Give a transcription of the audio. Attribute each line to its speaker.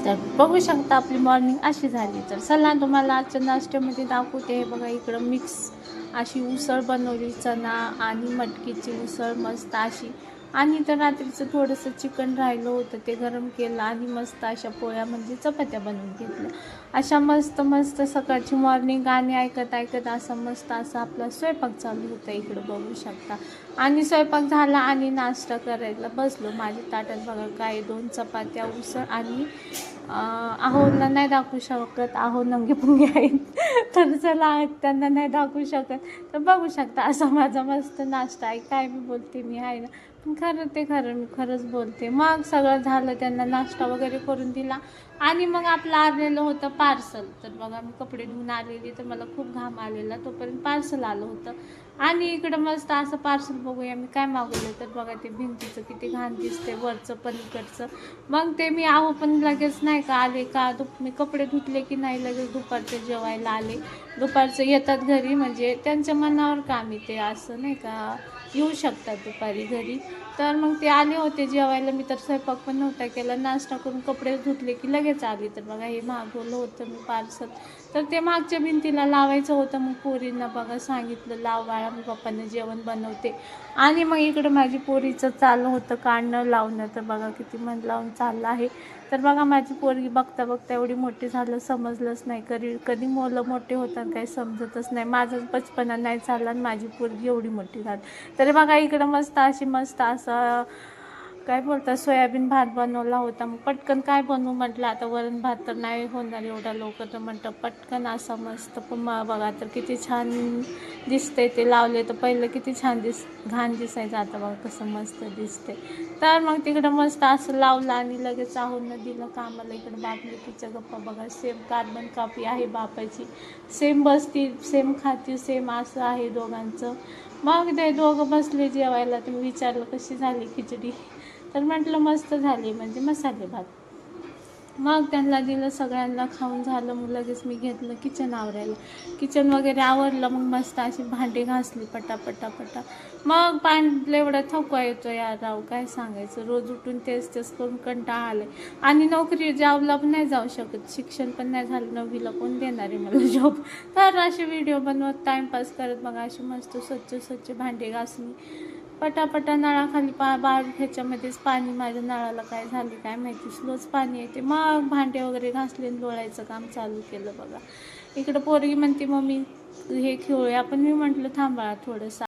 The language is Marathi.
Speaker 1: तर बघू शकता आपली मॉर्निंग अशी झाली. तर चला तुम्हाला आजच्या नाश्त्यामध्ये दाखवते. बघा इकडं मिक्स अशी उसळ बनवली, चणा आणि मटकीची उसळ मस्त अशी. आणि तर रात्रीचं थोडंसं चिकन राहिलं होतं ते गरम केलं आणि मस्त अशा पोळ्या म्हणजे चपात्या बनवून घेतल्या. अशा मस्त मस्त सकाळची मॉर्निंग गाणी ऐकत ऐकत असा मस्त असा आपला स्वयंपाक चालू होता इकडं बघू शकता. आणि स्वयंपाक झाला आणि नाश्ता करायला बसलो. माझ्या ताटात बघा काय 2 चपात्या, उसळ आणि आहोला नाही दाखवू शकत, आहो नंगे पुंगे आहेत तर चला त्यांना नाही दाखवू शकत. तर बघू शकता असा माझा मस्त नाश्ता आहे. काय मी बोलते मी आहे ना, पण खरं ते खरं मी खरंच बोलते. मग सगळं झालं, त्यांना नाश्ता वगैरे करून दिला आणि मग आपलं आलेलं होतं पार्सल. तर बघा मी कपडे धुवून आलेली, तर मला खूप घाम आलेला, तोपर्यंत पार्सल आलं होतं. आणि इकडं मस्त असं पार्सल बघूया मी काय मागवलं. तर बघा ते भिंतीचं किती घाण दिसते वरचं पलीकडचं. मग ते मी आहो पण लगेच नाही का आले का मी कपडे धुतले की नाही लगेच दुपारचे जेवायला आले. दुपारचं येतात घरी, म्हणजे त्यांच्या मनावर काम येते असं नाही का, येऊ शकतात दुपारी घरी. तर मग ते आले होते जेवायला. मी तर स्वयंपाक पण नव्हता केला, नाश्ता करून कपडे धुतले की लगेच आली. तर बघा हे मागवलं होतं मी पार्सल. तर ते मागच्या भिंतीला लावायचं होतं. मग पोरींना बघा सांगितलं लाव बाळा, मी पप्पांना जेवण बनवते. आणि मग इकडं माझी पोरीचं चाललं होतं काढणं लावणं. तर बघा किती मन लावून चाललं आहे. तर बघा माझी पोरगी बघता बघता एवढी मोठी झालं, समजलंच नाही. कधी मुलं मोठे होतात काही समजतच नाही. माझंच बचपना नाही चालला आणि माझी पोरगी एवढी मोठी झाली. तर बघा इकडं मस्त असं काय बोलतात सोयाबीन भात बनवला होता. मग पटकन काय बनवू म्हटलं, आता वरण भात तर नाही होणार एवढा लवकर, तर म्हटलं पटकन असा मस्त. पण बघा तर किती छान दिसते. ते लावले तर पहिलं किती छान घाण दिसायचं, आता बघा कसं मस्त दिसते. तर मग तिकडं मस्त असं लावलं आणि लगेच आहून दिलं कामाला. इकडं बापलेकीच्या गप्पा बघा, सेम कार्बन कॉपी आहे बापाची. सेम बसती, सेम खाती, सेम असं आहे दोघांचं. मग ते दोघं बसले जेवायला. तुम्ही विचारलं कशी झाली खिचडी, तर म्हटलं मस्त झाली, म्हणजे मसाले भात. मग त्यांना दिलं, सगळ्यांना खाऊन झालं. मग लगेच मी घेतलं किचन आवरायला. किचन वगैरे आवरलं. मग मस्त अशी भांडी घासली पटापटा. मग पाणी एवढा थकवा येतो यार राव, काय सांगायचं. रोज उठून तेच करून कंटाळा आले. आणि नोकरी जॉबला पण नाही जाऊ शकत, शिक्षण पण नाही झालं 9वीला, कोण देणार आहे मला जॉब. तर असे व्हिडिओ बनवत टाईमपास करत मग अशी मस्त स्वच्छ भांडी घासली पटापटा. नळाखाली ह्याच्यामध्येच पाणी, माझ्या नळाला काय झाले काय माहिती, स्लोच पाणी येते. मग भांडे वगैरे घासले, लोळायचं काम चालू केलं बघा. इकडं पोरगी म्हणते मम्मी हे खेळूया, पण मी म्हटलं थांबा थोडंसं.